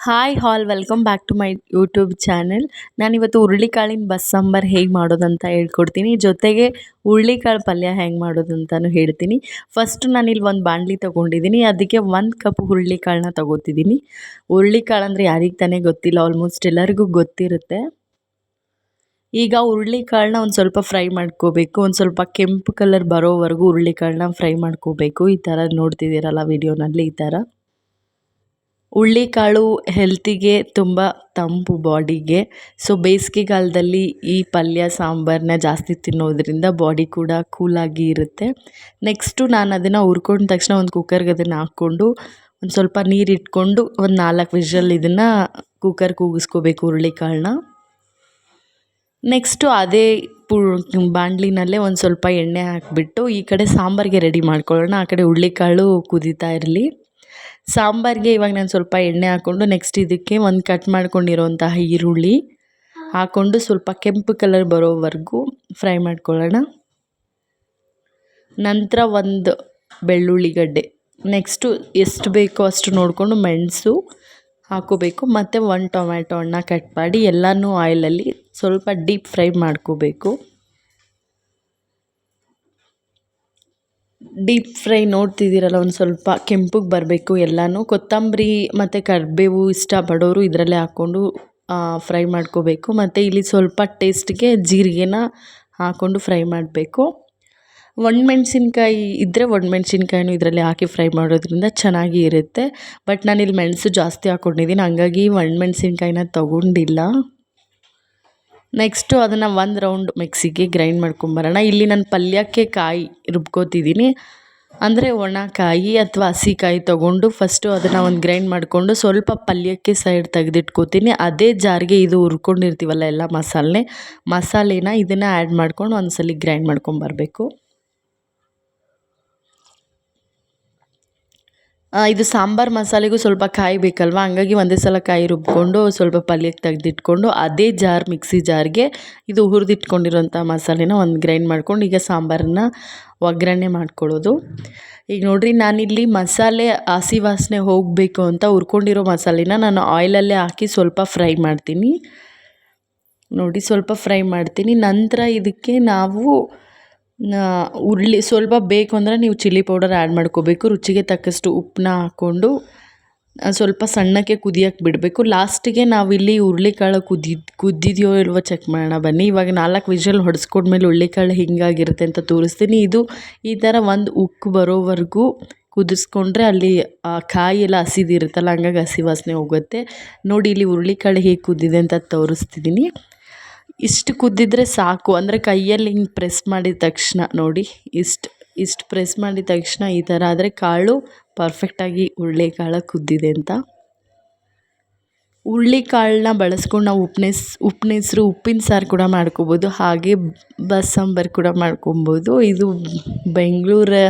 Hi all welcome back to my YouTube channel. ನಾನಿವತ್ತು ಹುರುಳಿಕಾಳಿನ ಬಸ್ಸಾಂಬಾರು ಹೇಗೆ ಮಾಡೋದಂತ ಹೇಳ್ಕೊಡ್ತೀನಿ. ಜೊತೆಗೆ ಹುರುಳಿಕಾಳು ಪಲ್ಯ ಹೆಂಗೆ ಮಾಡೋದಂತಲೂ ಹೇಳ್ತೀನಿ. ಫಸ್ಟು ನಾನಿಲ್ಲಿ ಒಂದು ಬಾಣಲಿ ತೊಗೊಂಡಿದ್ದೀನಿ. ಅದಕ್ಕೆ 1 ಕಪ್ ಹುರುಳಿಕಾಳನ್ನ ತೊಗೋತಿದ್ದೀನಿ. ಹುರುಳಿಕಾಳು ಅಂದರೆ ಯಾರಿಗೆ ತಾನೇ ಗೊತ್ತಿಲ್ಲ, ಆಲ್ಮೋಸ್ಟ್ ಎಲ್ಲರಿಗೂ ಗೊತ್ತಿರುತ್ತೆ. ಈಗ ಹುರುಳಿಕಾಳನ್ನ ಒಂದು ಸ್ವಲ್ಪ ಫ್ರೈ ಮಾಡ್ಕೋಬೇಕು. ಒಂದು ಸ್ವಲ್ಪ ಕೆಂಪು ಕಲರ್ ಬರೋವರೆಗೂ ಹುರುಳಿಕಾಳನ್ನ ಫ್ರೈ ಮಾಡ್ಕೋಬೇಕು. ಈ ಥರ ನೋಡ್ತಿದ್ದೀರಲ್ಲ ವಿಡಿಯೋನಲ್ಲಿ, ಈ ಥರ. ಹುರುಳಿಕಾಳು ಹೆಲ್ತಿಗೆ ತುಂಬ ತಂಪು ಬಾಡಿಗೆ. ಸೊ ಬೇಸಿಗೆಗಾಲದಲ್ಲಿ ಈ ಪಲ್ಯ ಸಾಂಬಾರನ್ನ ಜಾಸ್ತಿ ತಿನ್ನೋದ್ರಿಂದ ಬಾಡಿ ಕೂಡ ಕೂಲಾಗಿ ಇರುತ್ತೆ. ನೆಕ್ಸ್ಟು ನಾನು ಅದನ್ನು ಹುರ್ಕೊಂಡ ತಕ್ಷಣ ಒಂದು ಕುಕ್ಕರ್ಗೆ ಅದನ್ನು ಹಾಕ್ಕೊಂಡು ಒಂದು ಸ್ವಲ್ಪ ನೀರು ಇಟ್ಕೊಂಡು ಒಂದು 4 ವಿಷಲ್ ಇದನ್ನು ಕುಕ್ಕರ್ ಕೂಗಿಸ್ಕೋಬೇಕು ಹುರುಳಿಕಾಳನ್ನ. ನೆಕ್ಸ್ಟು ಅದೇ ಬಾಣಲಿನಲ್ಲೇ ಒಂದು ಸ್ವಲ್ಪ ಎಣ್ಣೆ ಹಾಕಿಬಿಟ್ಟು ಈ ಕಡೆ ಸಾಂಬಾರಿಗೆ ರೆಡಿ ಮಾಡ್ಕೊಳ್ಳೋಣ. ಆ ಕಡೆ ಹುರುಳಿಕಾಳು ಕುದೀತಾ ಇರಲಿ. ಸಾಂಬಾರಿಗೆ ಇವಾಗ ನಾನು ಸ್ವಲ್ಪ ಎಣ್ಣೆ ಹಾಕ್ಕೊಂಡು ನೆಕ್ಸ್ಟ್ ಇದಕ್ಕೆ ಒಂದು ಕಟ್ ಮಾಡ್ಕೊಂಡಿರೋಂತಹ ಈರುಳ್ಳಿ ಹಾಕ್ಕೊಂಡು ಸ್ವಲ್ಪ ಕೆಂಪು ಕಲರ್ ಬರೋವರೆಗೂ ಫ್ರೈ ಮಾಡ್ಕೊಳ್ಳೋಣ. ನಂತರ ಒಂದು ಬೆಳ್ಳುಳ್ಳಿ ಗಡ್ಡೆ, ನೆಕ್ಸ್ಟು ಎಷ್ಟು ಬೇಕೋ ಅಷ್ಟು ನೋಡಿಕೊಂಡು ಮೆಣಸು ಹಾಕೋಬೇಕು. ಮತ್ತು 1 ಟೊಮ್ಯಾಟೊ ಹಣ್ಣು ಕಟ್ ಮಾಡಿ ಎಲ್ಲನೂ ಆಯಿಲಲ್ಲಿ ಸ್ವಲ್ಪ ಡೀಪ್ ಫ್ರೈ ಮಾಡ್ಕೋಬೇಕು. ಡೀಪ್ ಫ್ರೈ ನೋಡ್ತಿದ್ದೀರಲ್ಲ, ಒಂದು ಸ್ವಲ್ಪ ಕೆಂಪಗೆ ಬರಬೇಕು ಎಲ್ಲನೂ. ಕೊತ್ತಂಬರಿ ಮತ್ತು ಕರಿಬೇವು ಇಷ್ಟಪಡೋರು ಇದರಲ್ಲೇ ಹಾಕ್ಕೊಂಡು ಫ್ರೈ ಮಾಡ್ಕೋಬೇಕು. ಮತ್ತು ಇಲ್ಲಿ ಸ್ವಲ್ಪ ಟೇಸ್ಟ್ಗೆ ಜೀರಿಗೆನ ಹಾಕ್ಕೊಂಡು ಫ್ರೈ ಮಾಡಬೇಕು. ಒಣಮೆಣ್ಸಿನ್ಕಾಯಿ ಇದ್ದರೆ ಒಣಮೆಣ್ಸಿನ್ಕಾಯಿನೂ ಇದರಲ್ಲಿ ಹಾಕಿ ಫ್ರೈ ಮಾಡೋದ್ರಿಂದ ಚೆನ್ನಾಗಿ ಇರುತ್ತೆ. ಬಟ್ ನಾನಿಲ್ಲಿ ಮೆಣಸು ಜಾಸ್ತಿ ಹಾಕ್ಕೊಂಡಿದ್ದೀನಿ, ಹಂಗಾಗಿ ಒಣಮೆಣ್ಸಿನ್ಕಾಯಿನ ತೊಗೊಂಡಿಲ್ಲ. ನೆಕ್ಸ್ಟು ಅದನ್ನು 1 ರೌಂಡ್ ಮಿಕ್ಸಿಗೆ ಗ್ರೈಂಡ್ ಮಾಡ್ಕೊಂಬರೋಣ. ಇಲ್ಲಿ ನಾನು ಪಲ್ಯಕ್ಕೆ ಕಾಯಿ ರುಬ್ಕೋತಿದ್ದೀನಿ. ಅಂದರೆ ಒಣ ಕಾಯಿ ಅಥವಾ ಹಸಿ ಕಾಯಿ ತೊಗೊಂಡು ಫಸ್ಟು ಅದನ್ನು ಒಂದು ಗ್ರೈಂಡ್ ಮಾಡಿಕೊಂಡು ಸ್ವಲ್ಪ ಪಲ್ಯಕ್ಕೆ ಸೈಡ್ ತೆಗೆದಿಟ್ಕೋತೀನಿ. ಅದೇ ಜಾರಿಗೆ ಇದು ಹುರ್ಕೊಂಡಿರ್ತೀವಲ್ಲ ಎಲ್ಲ ಮಸಾಲೆನ ಇದನ್ನು ಆ್ಯಡ್ ಮಾಡ್ಕೊಂಡು ಒಂದು ಸಲ ಗ್ರೈಂಡ್ ಮಾಡ್ಕೊಂಬರಬೇಕು. ಇದು ಸಾಂಬಾರು ಮಸಾಲೆಗೂ ಸ್ವಲ್ಪ ಕಾಯಿ ಬೇಕಲ್ವ, ಹಂಗಾಗಿ ಒಂದೇ ಸಲ ಕಾಯಿ ರುಬ್ಕೊಂಡು ಸ್ವಲ್ಪ ಪಲ್ಯಕ್ಕೆ ತೆಗೆದಿಟ್ಕೊಂಡು ಅದೇ ಮಿಕ್ಸಿ ಜಾರ್ಗೆ ಇದು ಹುರಿದಿಟ್ಕೊಂಡಿರೋಂಥ ಮಸಾಲೆನ ಒಂದು ಗ್ರೈಂಡ್ ಮಾಡ್ಕೊಂಡು ಈಗ ಸಾಂಬಾರನ್ನ ಒಗ್ಗರಣೆ ಮಾಡ್ಕೊಳ್ಳೋದು. ಈಗ ನೋಡಿರಿ, ನಾನಿಲ್ಲಿ ಮಸಾಲೆ ಹಸಿ ವಾಸನೆ ಹೋಗಬೇಕು ಅಂತ ಹುರ್ಕೊಂಡಿರೋ ಮಸಾಲೆನ ನಾನು ಆಯಿಲಲ್ಲೇ ಹಾಕಿ ಸ್ವಲ್ಪ ಫ್ರೈ ಮಾಡ್ತೀನಿ. ನೋಡಿ, ಸ್ವಲ್ಪ ಫ್ರೈ ಮಾಡ್ತೀನಿ. ನಂತರ ಇದಕ್ಕೆ ನಾವು ಸ್ವಲ್ಪ ಬೇಕು ಅಂದರೆ ನೀವು ಚಿಲ್ಲಿ ಪೌಡರ್ ಆ್ಯಡ್ ಮಾಡ್ಕೋಬೇಕು. ರುಚಿಗೆ ತಕ್ಕಷ್ಟು ಉಪ್ಪನ್ನ ಹಾಕ್ಕೊಂಡು ಸ್ವಲ್ಪ ಸಣ್ಣಕ್ಕೆ ಕುದಿಯೋಕ್ಕೆ ಬಿಡಬೇಕು. ಲಾಸ್ಟಿಗೆ ನಾವಿಲ್ಲಿ ಹುರುಳಿಕಾಳು ಕುದ್ದಿದೆಯೋ ಇಲ್ವೋ ಚೆಕ್ ಮಾಡೋಣ ಬನ್ನಿ. ಇವಾಗ 4 ವಿಷಲ್ ಹೊಡೆಸ್ಕೊಂಡ್ಮೇಲೆ ಹುರುಳಿಕಾಳು ಹಿಂಗಾಗಿರುತ್ತೆ ಅಂತ ತೋರಿಸ್ತೀನಿ. ಇದು ಈ ಥರ ಒಂದು ಉಕ್ಕು ಬರೋವರೆಗೂ ಕುದಿಸ್ಕೊಂಡ್ರೆ ಅಲ್ಲಿ ಕಾಯಿ ಎಲ್ಲ ಹಸಿದಿರುತ್ತಲ್ಲ, ಹಂಗಾಗಿ ಹಸಿ ವಾಸನೆ ಹೋಗುತ್ತೆ. ನೋಡಿ, ಇಲ್ಲಿ ಹುರುಳಿಕಾಳು ಹೇಗೆ ಕುದ್ದಿದೆ ಅಂತ ತೋರಿಸ್ತಿದ್ದೀನಿ. ಇಷ್ಟು ಕುದ್ದಿದ್ರೆ ಸಾಕು. ಅಂದರೆ ಕೈಯಲ್ಲಿ ಹಿಂಗೆ ಪ್ರೆಸ್ ಮಾಡಿದ ತಕ್ಷಣ ನೋಡಿ, ಇಷ್ಟು ಪ್ರೆಸ್ ಮಾಡಿದ ತಕ್ಷಣ ಈ ಥರ ಆದರೆ ಕಾಳು ಪರ್ಫೆಕ್ಟಾಗಿ ಹುರುಳಿಕಾಳು ಕುದ್ದಿದೆ ಅಂತ. ಹುರುಳಿಕಾಳನ್ನ ಬಳಸ್ಕೊಂಡು ನಾವು ಉಪ್ಪಿನ ಉಪ್ಪಿನ ಸಾರು ಕೂಡ ಮಾಡ್ಕೋಬೋದು, ಹಾಗೆ ಬಸ್ಸಾಂಬಾರು ಕೂಡ ಮಾಡ್ಕೊಬೋದು. ಇದು ಬೆಂಗಳೂರು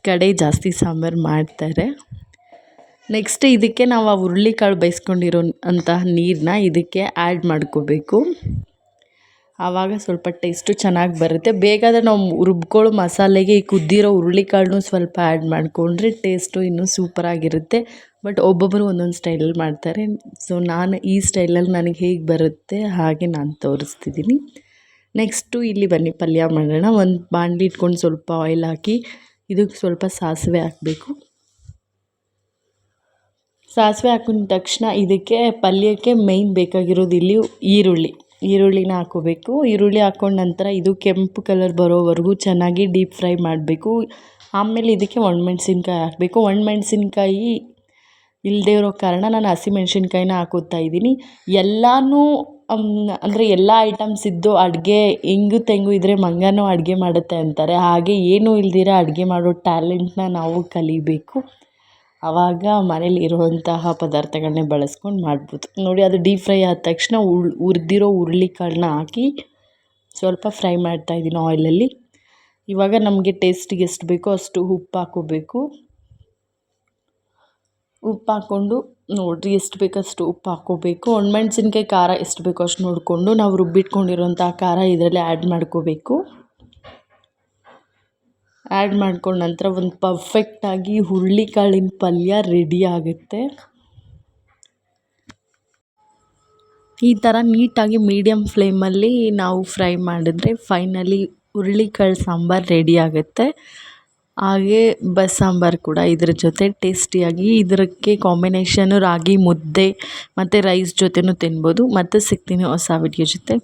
ಕಡೆ ಜಾಸ್ತಿ ಸಾಂಬಾರು ಮಾಡ್ತಾರೆ. ನೆಕ್ಸ್ಟ್ ಇದಕ್ಕೆ ನಾವು ಆ ಹುರುಳಿಕಾಳು ಬೇಯಿಸ್ಕೊಂಡಿರೋ ಅಂತಹ ನೀರನ್ನ ಇದಕ್ಕೆ ಆ್ಯಡ್ ಮಾಡ್ಕೋಬೇಕು. ಆವಾಗ ಸ್ವಲ್ಪ ಟೇಸ್ಟು ಚೆನ್ನಾಗಿ ಬರುತ್ತೆ. ಬೇಕಾದರೆ ನಾವು ರುಬ್ಕೊಳ್ಳೋ ಮಸಾಲೆಗೆ ಈ ಕುದ್ದಿರೋ ಹುರುಳಿಕಾಳನ್ನೂ ಸ್ವಲ್ಪ ಆ್ಯಡ್ ಮಾಡಿಕೊಂಡ್ರೆ ಟೇಸ್ಟು ಇನ್ನೂ ಸೂಪರಾಗಿರುತ್ತೆ. ಬಟ್ ಒಬ್ಬೊಬ್ಬರು ಒಂದೊಂದು ಸ್ಟೈಲಲ್ಲಿ ಮಾಡ್ತಾರೆ. ಸೊ ನಾನು ಈ ಸ್ಟೈಲಲ್ಲಿ ನನಗೆ ಹೇಗೆ ಬರುತ್ತೆ ಹಾಗೆ ನಾನು ತೋರಿಸ್ತಿದ್ದೀನಿ. ನೆಕ್ಸ್ಟು ಇಲ್ಲಿ ಬನ್ನಿ ಪಲ್ಯ ಮಾಡೋಣ. ಒಂದು ಬಾಣಲಿ ಇಟ್ಕೊಂಡು ಸ್ವಲ್ಪ ಆಯಿಲ್ ಹಾಕಿ ಇದಕ್ಕೆ ಸ್ವಲ್ಪ ಸಾಸಿವೆ ಹಾಕಬೇಕು. ಸಾಸಿವೆ ಹಾಕಿದ ತಕ್ಷಣ ಇದಕ್ಕೆ ಪಲ್ಯಕ್ಕೆ ಮೇಯ್ನ್ ಬೇಕಾಗಿರೋದು ಇಲ್ಲಿ ಈರುಳ್ಳಿನ ಹಾಕ್ಕೋಬೇಕು. ಈರುಳ್ಳಿ ಹಾಕ್ಕೊಂಡ ನಂತರ ಇದು ಕೆಂಪು ಕಲರ್ ಬರೋವರೆಗೂ ಚೆನ್ನಾಗಿ ಡೀಪ್ ಫ್ರೈ ಮಾಡಬೇಕು. ಆಮೇಲೆ ಇದಕ್ಕೆ ಒಣಮೆಣ್ಸಿನ್ಕಾಯಿ ಹಾಕಬೇಕು. ಒಣಮೆಣ್ಸಿನ್ಕಾಯಿ ಇಲ್ಲದೇ ಇರೋ ಕಾರಣ ನಾನು ಹಸಿಮೆಣ್ಸಿನ್ಕಾಯಿನ ಹಾಕೋತಾ ಇದ್ದೀನಿ. ಎಲ್ಲನೂ ಅಂದರೆ ಎಲ್ಲ ಐಟಮ್ಸ್ ಇದ್ದು ಅಡುಗೆ ಹೆಂಗು ತೆಂಗು ಇದ್ದರೆ ಮಂಗನೂ ಅಡುಗೆ ಮಾಡುತ್ತೆ ಅಂತಾರೆ. ಹಾಗೆ ಏನೂ ಇಲ್ದಿರ ಅಡುಗೆ ಮಾಡೋ ಟ್ಯಾಲೆಂಟ್ನ ನಾವು ಕಲಿಬೇಕು. ಆವಾಗ ಮನೇಲಿ ಇರುವಂತಹ ಪದಾರ್ಥಗಳನ್ನೇ ಬಳಸ್ಕೊಂಡು ಮಾಡ್ಬೋದು. ನೋಡಿ, ಅದು ಡೀಪ್ ಫ್ರೈ ಆದ ತಕ್ಷಣ ಹುರಿದಿರೋ ಹುರುಳಿಕಾಳನ್ನ ಹಾಕಿ ಸ್ವಲ್ಪ ಫ್ರೈ ಮಾಡ್ತಾಯಿದ್ದೀನಿ ಆಯಿಲಲ್ಲಿ. ಇವಾಗ ನಮಗೆ ಟೇಸ್ಟಿಗೆ ಎಷ್ಟು ಬೇಕೋ ಅಷ್ಟು ಉಪ್ಪು ಹಾಕ್ಕೋಬೇಕು. ಉಪ್ಪು ಹಾಕ್ಕೊಂಡು ನೋಡಿರಿ, ಎಷ್ಟು ಬೇಕಷ್ಟು ಉಪ್ಪು ಹಾಕ್ಕೋಬೇಕು. ಒಣಮೆಣ್ಸಿನ್ಕಾಯಿ ಖಾರ ಎಷ್ಟು ಬೇಕೋ ಅಷ್ಟು ನೋಡಿಕೊಂಡು ನಾವು ರುಬ್ಬಿಟ್ಕೊಂಡಿರೋಂಥ ಖಾರ ಇದರಲ್ಲಿ ಆ್ಯಡ್ ಮಾಡ್ಕೋಬೇಕು. ಆ್ಯಡ್ ಮಾಡ್ಕೊಂಡ ನಂತರ ಒಂದು ಪರ್ಫೆಕ್ಟಾಗಿ ಹುರುಳಿಕಾಳಿನ ಪಲ್ಯ ರೆಡಿ ಆಗುತ್ತೆ. ಈ ಥರ ನೀಟಾಗಿ ಮೀಡಿಯಮ್ ಫ್ಲೇಮಲ್ಲಿ ನಾವು ಫ್ರೈ ಮಾಡಿದ್ರೆ ಫೈನಲಿ ಹುರುಳಿಕಾಳು ಸಾಂಬಾರು ರೆಡಿ ಆಗುತ್ತೆ. ಹಾಗೇ ಬಸ್ಸಾಂಬಾರು ಕೂಡ ಇದ್ರ ಜೊತೆ ಟೇಸ್ಟಿಯಾಗಿ ಇದಕ್ಕೆ ಕಾಂಬಿನೇಷನ್ನು ರಾಗಿ ಮುದ್ದೆ ಮತ್ತು ರೈಸ್ ಜೊತೆನೂ ತಿನ್ಬೋದು. ಮತ್ತೆ ಸಿಗ್ತೀನಿ ಹೊಸ ವಿಡಿಯೋ ಜೊತೆ.